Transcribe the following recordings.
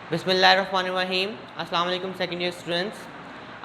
बिस्मिल्लाहिर्रहमानिर्रहीम। अस्सलाम वालेकुम सेकंड ईयर स्टूडेंट्स।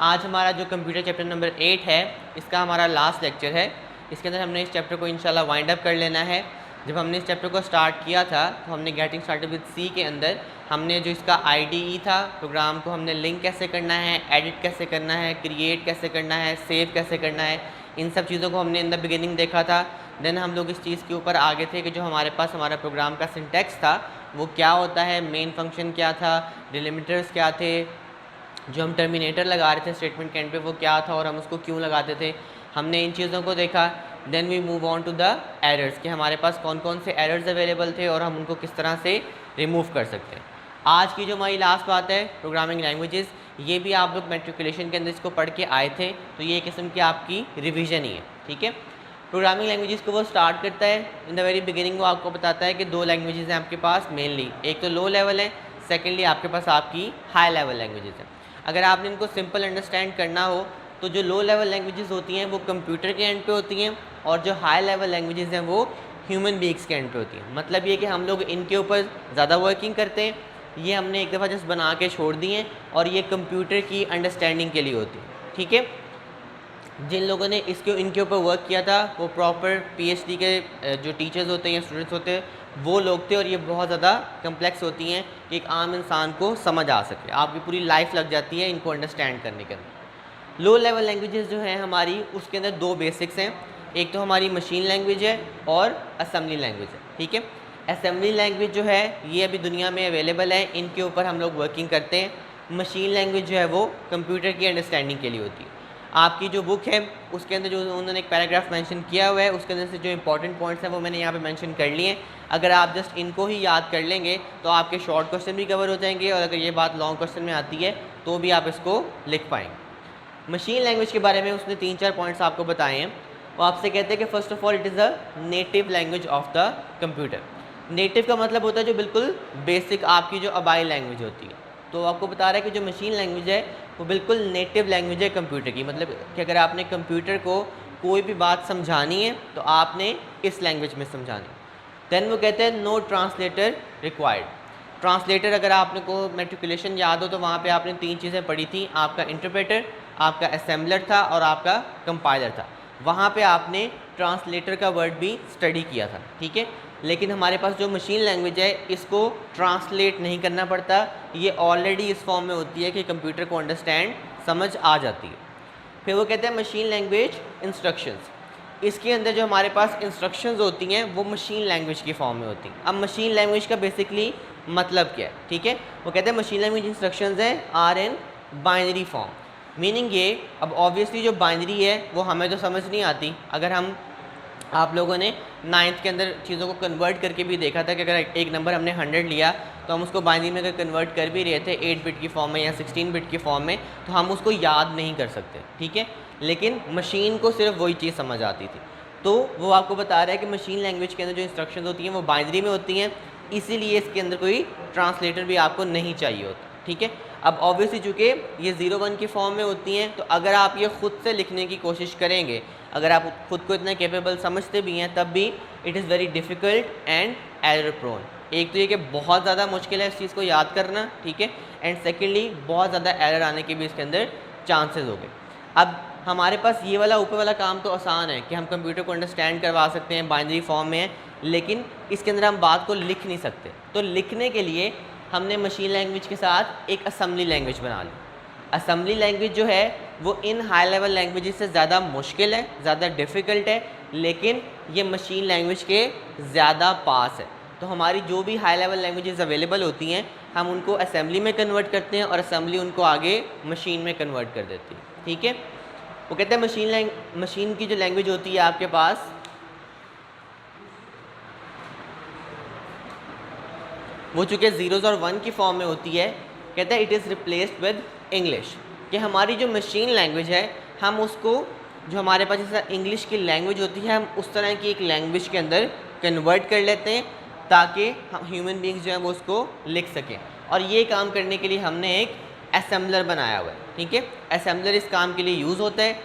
आज हमारा जो कंप्यूटर चैप्टर नंबर 8 है, इसका हमारा लास्ट लेक्चर है। इसके अंदर हमने इस चैप्टर को इंशाल्लाह वाइंड अप कर लेना है। जब हमने इस चैप्टर को स्टार्ट किया था तो हमने गेटिंग स्टार्टेड विद सी के अंदर हमने जो इसका IDE था, प्रोग्राम को हमने लिंक कैसे करना है, एडिट कैसे करना है, क्रिएट कैसे करना है, सेव कैसे करना है, इन सब चीज़ों को हमने इन द बिगिनिंग देखा था। देन हम लोग इस चीज़ के ऊपर आगे थे कि जो हमारे पास हमारा प्रोग्राम का सिंटैक्स था वो क्या होता है, मेन फंक्शन क्या था, डिलिमिटर्स क्या थे, जो हम टर्मिनेटर लगा रहे थे स्टेटमेंट के एंड पे वो क्या था और हम उसको क्यों लगाते थे, हमने इन चीज़ों को देखा। Then we move on to the errors कि हमारे पास कौन कौन से एरर्स अवेलेबल थे और हम उनको किस तरह से रिमूव कर सकते हैं। आज की जो हमारी लास्ट बात है प्रोग्रामिंग लैंग्वेजेस, ये भी आप लोग मैट्रिकुलेशन के अंदर इसको पढ़ के आए थे, तो ये किस्म की आपकी रिविजन ही है। ठीक है, प्रोग्रामिंग लैंग्वेजेस को वो स्टार्ट करता है इन द वेरी बिगिनिंग। वो आपको बताता है कि दो लैंग्वेजेस हैं आपके पास मेनली, एक तो लो लेवल है, सेकेंडली आपके पास आपकी हाई लेवल लैंग्वेजेस हैं। अगर आपने इनको सिंपल अंडरस्टैंड करना हो तो जो लो लेवल लैंग्वेजेस होती हैं वो कंप्यूटर के एंड पे होती हैं और जो हाई लेवल लैंग्वेजेस हैं वो ह्यूमन बीइंग्स के एंड पे होती हैं। मतलब ये कि हम लोग इनके ऊपर ज़्यादा वर्किंग करते हैं, ये हमने एक दफ़ा जस्ट बना के छोड़ दी हैं और ये कंप्यूटर की अंडरस्टैंडिंग के लिए होती है। ठीक है, जिन लोगों ने इनके ऊपर वर्क किया था वो प्रॉपर PhD के जो टीचर्स होते हैं या स्टूडेंट्स होते हैं वो लोग थे, और ये बहुत ज़्यादा कम्प्लेक्स होती हैं कि एक आम इंसान को समझ आ सके। आपकी पूरी लाइफ लग जाती है इनको अंडरस्टैंड करने के अंदर। लो लेवल लैंग्वेजेस जो हैं हमारी, उसके अंदर दो बेसिक्स हैं, एक तो हमारी मशीन लैंग्वेज है और असेंबली लैंग्वेज है। ठीक है, असेंबली लैंग्वेज जो है ये अभी दुनिया में अवेलेबल है, इनके ऊपर हम लोग वर्किंग करते हैं। मशीन लैंग्वेज जो है वो कंप्यूटर की अंडरस्टैंडिंग के लिए होती है। आपकी जो बुक है उसके अंदर जो उन्होंने एक पैराग्राफ मेंशन किया हुआ है, उसके अंदर से जो इंपॉर्टेंट पॉइंट्स हैं वो मैंने यहाँ पे मेंशन कर लिए हैं। अगर आप जस्ट इनको ही याद कर लेंगे तो आपके शॉर्ट क्वेश्चन भी कवर हो जाएंगे, और अगर ये बात लॉन्ग क्वेश्चन में आती है तो भी आप इसको लिख पाएंगे। मशीन लैंग्वेज के बारे में उसने 3-4 पॉइंट्स आपको बताए हैं। वो आपसे कहते हैं कि first of all it is a native language of the computer. Native का मतलब होता है जो बिल्कुल बेसिक आपकी जो आबाई लैंग्वेज होती है। तो आपको बता रहा है कि जो मशीन लैंग्वेज है वो बिल्कुल नेटिव लैंग्वेज है कंप्यूटर की। मतलब कि अगर आपने कंप्यूटर को कोई भी बात समझानी है तो आपने इस लैंग्वेज में समझानी। देन वो कहते हैं नो ट्रांसलेटर रिक्वायर्ड। ट्रांसलेटर अगर आपने को मैट्रिकुलेशन याद हो तो वहाँ पे आपने 3 चीज़ें पढ़ी थी, आपका इंटरप्रेटर, आपका असेंबलर था और आपका कंपाइलर था। वहाँ पे आपने ट्रांसलेटर का वर्ड भी स्टडी किया था। ठीक है, लेकिन हमारे पास जो मशीन लैंग्वेज है इसको ट्रांसलेट नहीं करना पड़ता, ये ऑलरेडी इस फॉर्म में होती है कि कंप्यूटर को अंडरस्टैंड समझ आ जाती है। फिर वो कहते हैं मशीन लैंग्वेज इंस्ट्रक्शंस। इसके अंदर जो हमारे पास इंस्ट्रक्शंस होती हैं वो मशीन लैंग्वेज की फॉर्म में होती हैं। अब मशीन लैंग्वेज का बेसिकली मतलब क्या है? ठीक है, वो कहते हैं मशीन लैंग्वेज इंस्ट्रक्शंस हैं are in binary form. Meaning ये, अब ऑब्वियसली जो बाइनरी है वो हमें तो समझ नहीं आती। अगर हम आप लोगों ने 9th के अंदर चीज़ों को कन्वर्ट करके भी देखा था कि अगर एक नंबर हमने 100 लिया तो हम उसको बाइनरी में अगर कन्वर्ट कर भी रहे थे 8 बिट की फॉर्म में या 16 बिट की फॉर्म में, तो हम उसको याद नहीं कर सकते। ठीक है, लेकिन मशीन को सिर्फ वही चीज़ समझ आती थी। तो वो आपको बता रहा है कि मशीन लैंग्वेज के अंदर जो इंस्ट्रक्शंस होती हैं वो बाइनरी में होती हैं, इसीलिए इसके अंदर कोई ट्रांसलेटर भी आपको नहीं चाहिए होता। ठीक है, अब ऑब्वियसली चूँकि ये 0-1 की फॉर्म में होती हैं तो अगर आप ये ख़ुद से लिखने की कोशिश करेंगे, अगर आप खुद को इतना कैपेबल समझते भी हैं तब भी it is very difficult and error prone. एक तो ये कि बहुत ज़्यादा मुश्किल है इस चीज़ को याद करना। ठीक है, एंड सेकेंडली बहुत ज़्यादा एरर आने के भी इसके अंदर चांसेस हो गए। अब हमारे पास ये वाला ऊपर वाला काम तो आसान है कि हम कंप्यूटर को अंडरस्टैंड करवा सकते हैं, बाइनरी फॉर्म में है, लेकिन इसके अंदर हम बात को लिख नहीं सकते। तो लिखने के लिए हमने मशीन लैंग्वेज के साथ एक असेंबली लैंग्वेज बना ली। असेंबली लैंग्वेज जो है वो इन हाई लेवल लैंग्वेजेस से ज़्यादा मुश्किल है, ज़्यादा डिफ़िकल्ट है, लेकिन ये मशीन लैंग्वेज के ज़्यादा पास है। तो हमारी जो भी हाई लेवल लैंग्वेजेस अवेलेबल होती हैं हम उनको असेंबली में कन्वर्ट करते हैं और असेंबली उनको आगे मशीन में कन्वर्ट कर देती है। ठीक है, वो कहते हैं मशीन की जो लैंग्वेज होती है आपके पास वो चूँकि 0s और 1 की फॉर्म में होती है, कहते हैं it is replaced with English. कि हमारी जो मशीन लैंग्वेज है हम उसको, जो हमारे पास जैसा इंग्लिश की लैंग्वेज होती है, हम उस तरह की एक लैंग्वेज के अंदर कन्वर्ट कर लेते हैं ताकि हम ह्यूमन बींग्स जो हैं वो उसको लिख सकें। और ये काम करने के लिए हमने एक असेंबलर बनाया हुआ है। ठीक है, असेंबलर इस काम के लिए यूज़ होता है।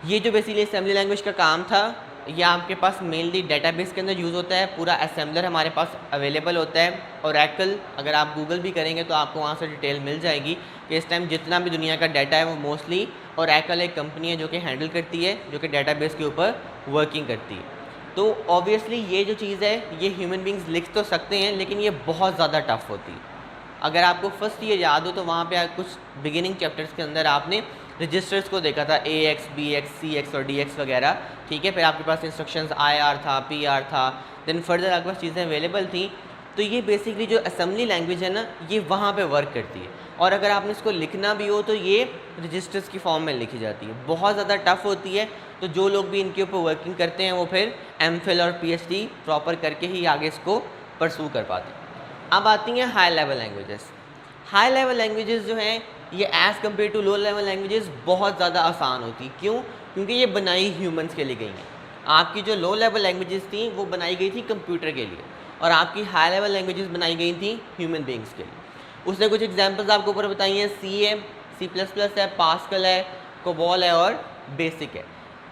ये जो बेसिकली असेंबली लैंग्वेज का काम था ये आपके पास मेनली डेटाबेस के अंदर यूज़ होता है, पूरा असेंबलर हमारे पास अवेलेबल होता है। ओरेकल अगर आप गूगल भी करेंगे तो आपको वहाँ से डिटेल मिल जाएगी कि इस टाइम जितना भी दुनिया का डाटा है वो मोस्टली ओरेकल एक कंपनी है जो कि हैंडल करती है, जो कि डेटाबेस के ऊपर वर्किंग करती है। तो ऑब्वियसली ये जो चीज़ है ये ह्यूमन बींग्स लिख तो सकते हैं, लेकिन ये बहुत ज़्यादा टफ होती है। अगर आपको फर्स्ट ईयर याद हो तो वहाँ पे कुछ बिगिनिंग चैप्टर्स के अंदर आपने रजिस्टर्स को देखा था, AX, BX, CX और DX वगैरह, ठीक है। फिर आपके पास इंस्ट्रक्शंस IR था, PR था, देन फर्दर आपके पास चीज़ें अवेलेबल थी। तो ये बेसिकली जो असेंबली लैंग्वेज है ना, ये वहाँ पे वर्क करती है। और अगर आपने इसको लिखना भी हो तो ये रजिस्टर्स की फॉर्म में लिखी जाती है, बहुत ज़्यादा टफ होती है। तो जो लोग भी इनके ऊपर वर्किंग करते हैं वो फिर MPhil और PhD प्रॉपर करके ही आगे इसको परसू कर पाते हैं। अब आती हैं high level languages. High level languages जो हैं ये as compared to low level languages बहुत ज़्यादा आसान होती। क्यों? क्योंकि ये बनाई ह्यूमंस के लिए गई हैं। आपकी जो लो लेवल लैंग्वेजेस थी वो बनाई गई थी कंप्यूटर के लिए, और आपकी हाई लेवल लैंग्वेजेस बनाई गई थी ह्यूमन बींग्स के लिए। उसने कुछ एग्जांपल्स आपको ऊपर बताई हैं, C है, C++ है, पास्कल है, कोबॉल है और बेसिक है।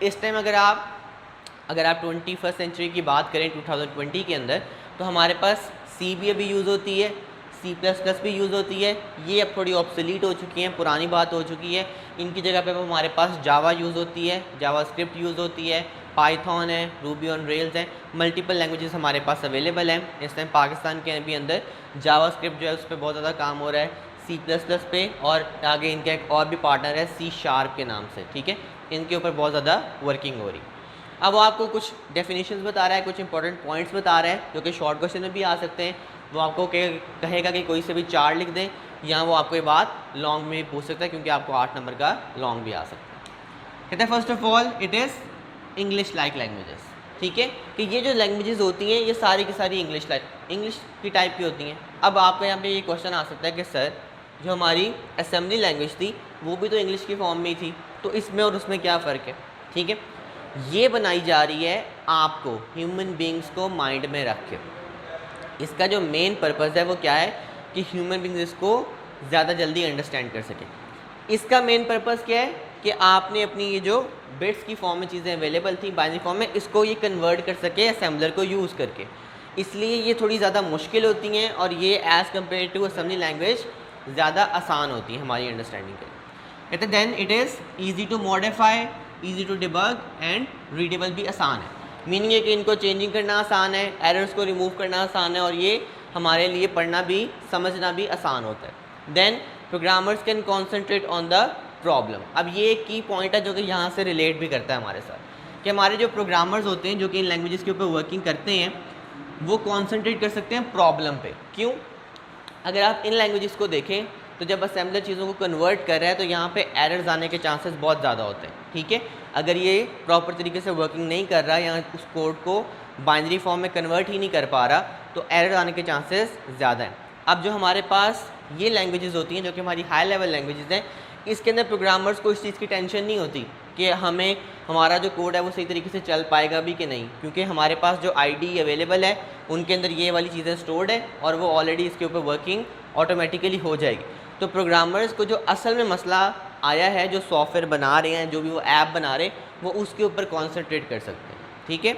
इस टाइम अगर आप 21st सेंचुरी की बात करें 2020 के अंदर, तो हमारे पास C भी अभी यूज़ होती है, C++ भी यूज़ होती है। ये अब थोड़ी ऑब्सोलीट हो चुकी हैं, पुरानी बात हो चुकी है। इनकी जगह पे हमारे पास जावा यूज़ होती है, जावास्क्रिप्ट यूज़ होती है, पाइथन है, रूबी ऑन रेल्स है, मल्टीपल लैंग्वेजेस हमारे पास अवेलेबल हैं। इस टाइम पाकिस्तान के भी अंदर जावास्क्रिप्ट जो है उस पर बहुत ज़्यादा काम हो रहा है, C++ पे, और आगे इनका एक और भी पार्टनर है C# के नाम से, ठीक है। इनके ऊपर बहुत ज़्यादा वर्किंग हो रही। अब वो आपको कुछ डेफिनेशंस बता रहा है, कुछ इंपॉर्टेंट पॉइंट्स बता रहा है जो कि शॉर्ट क्वेश्चन में भी आ सकते हैं। वो आपको कहेगा कि कोई से भी 4 लिख दें, या वो आपको ये बात लॉन्ग में भी पूछ सकता है, क्योंकि आपको 8 नंबर का लॉन्ग भी आ सकता है। कहते हैं first of all it is English like languages, ठीक है। कि ये जो लैंग्वेजेस होती हैं ये सारी की सारी इंग्लिश की टाइप की होती हैं। अब आपका यहाँ पे ये क्वेश्चन आ सकता है कि सर जो हमारी असेंबली लैंग्वेज थी वो भी तो इंग्लिश की फॉर्म में ही थी, तो इसमें और उसमें क्या फ़र्क है, ठीक है। ये बनाई जा रही है आपको ह्यूमन बींग्स को माइंड में रख के। इसका जो मेन पर्पज़ है वो क्या है कि ह्यूमन बींग्स इसको ज़्यादा जल्दी अंडरस्टैंड कर सकें। इसका मेन पर्पज़ क्या है कि आपने अपनी ये जो बिट्स की फॉर्म में चीज़ें अवेलेबल थी बाइनरी फॉर्म में, इसको ये कन्वर्ट कर सके असेंबलर को यूज़ करके। इसलिए ये थोड़ी ज़्यादा मुश्किल होती हैं, और ये as compared to assembly language ज़्यादा आसान होती है हमारी अंडरस्टैंडिंग के लिए। कहते हैं then it is easy to modify, easy to debug and readable भी आसान है। मीनिंग है कि इनको चेंजिंग करना आसान है, एरर्स को रिमूव करना आसान है, और ये हमारे लिए पढ़ना भी समझना भी आसान होता है। Then programmers can concentrate on the problem. अब ये एक की पॉइंट है जो कि यहाँ से रिलेट भी करता है हमारे साथ, कि हमारे जो प्रोग्रामर्स होते हैं जो कि इन लैंग्वेजेस के ऊपर वर्किंग करते हैं वो कॉन्सेंट्रेट कर सकते हैं प्रॉब्लम पे। क्यों? अगर आप इन लैंग्वेजेस को देखें तो जब असेंबलर चीज़ों को कन्वर्ट कर रहा है तो यहाँ पे एरर्स आने के चांसेस बहुत ज़्यादा होते हैं, ठीक है। अगर ये प्रॉपर तरीके से वर्किंग नहीं कर रहा या उस कोड को बाइनरी फॉर्म में कन्वर्ट ही नहीं कर पा रहा तो एरर आने के चांसेस ज़्यादा हैं। अब जो हमारे पास ये लैंग्वेजेस होती हैं जो कि हमारी हाई लेवल लैंग्वेजेस हैं, इसके अंदर प्रोग्रामर्स को इस चीज़ की टेंशन नहीं होती कि हमारा जो कोड है वो सही तरीके से चल पाएगा भी कि नहीं, क्योंकि हमारे पास जो ID अवेलेबल है उनके अंदर ये वाली चीज़ें स्टोर्ड है और वो ऑलरेडी इसके ऊपर वर्किंग ऑटोमेटिकली हो जाएगी। तो प्रोग्रामर्स को जो असल में मसला आया है, जो सॉफ्टवेयर बना रहे हैं, जो भी वो ऐप बना रहे हैं, वो उसके ऊपर कॉन्सेंट्रेट कर सकते हैं, ठीक है।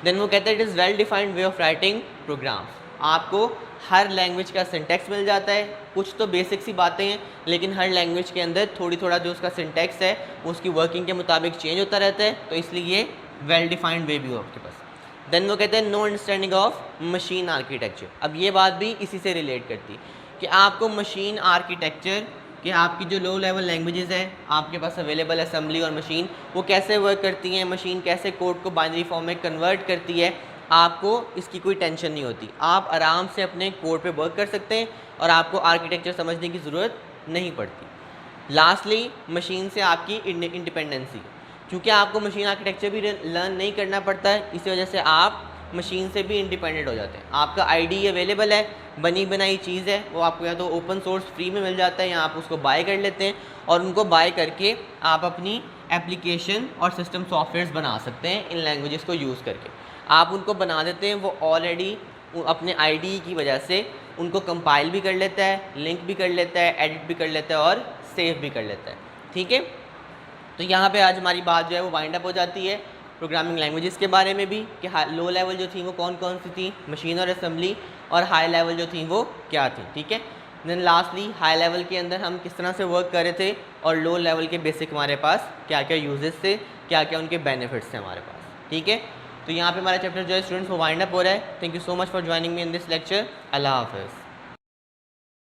देन वो कहते हैं it is well defined way of writing programs. आपको हर लैंग्वेज का सिंटैक्स मिल जाता है, कुछ तो बेसिक सी बातें हैं, लेकिन हर लैंग्वेज के अंदर थोड़ा जो उसका सिंटैक्स है उसकी वर्किंग के मुताबिक चेंज होता रहता है, तो इसलिए ये वेल डिफाइंड वे भी हो आपके पास। देन वो कहते हैं no understanding of machine architecture. अब ये बात भी इसी से रिलेट करती है कि आपको मशीन आर्किटेक्चर कि आपकी जो लो लेवल लैंग्वेजेस है आपके पास अवेलेबल असेंबली और मशीन, वो कैसे वर्क करती हैं, मशीन कैसे कोड को बाइनरी फॉर्म में कन्वर्ट करती है, आपको इसकी कोई टेंशन नहीं होती। आप आराम से अपने कोड पे वर्क कर सकते हैं और आपको आर्किटेक्चर समझने की ज़रूरत नहीं पड़ती। लास्टली मशीन से आपकी इंडिपेंडेंसी, क्योंकि आपको मशीन आर्किटेक्चर भी लर्न नहीं करना पड़ता है, इसी वजह से आप मशीन से भी इंडिपेंडेंट हो जाते हैं। आपका ID अवेलेबल है, बनी बनाई चीज़ है, वो आपको या तो ओपन सोर्स फ्री में मिल जाता है या आप उसको बाय कर लेते हैं, और उनको बाय करके आप अपनी एप्लीकेशन और सिस्टम सॉफ्टवेयर्स बना सकते हैं इन लैंग्वेजेस को यूज़ करके। आप उनको बना देते हैं, वो ऑलरेडी अपने ID की वजह से उनको कंपाइल भी कर लेता है, लिंक भी कर लेता है, एडिट भी कर लेता है और सेव भी कर लेता है, ठीक है। तो यहाँ पे आज हमारी बात जो है वो वाइंड अप हो जाती है। प्रोग्रामिंग लैंग्वेजेस के बारे में भी कि लो लेवल जो थी वो कौन कौन सी थी, मशीन और असेंबली, और हाई लेवल जो थी वो क्या थी, ठीक है। देन लास्टली हाई लेवल के अंदर हम किस तरह से वर्क कर रहे थे, और लो लेवल के बेसिक हमारे पास क्या क्या यूजेस थे, क्या क्या उनके बेनिफिट्स थे हमारे पास, ठीक है। तो यहाँ पे हमारा चैप्टर जो है स्टूडेंट्स वो वाइंड अप हो रहा है। Thank you so much for joining me in this lecture. अल्लाह हाफ़िज़।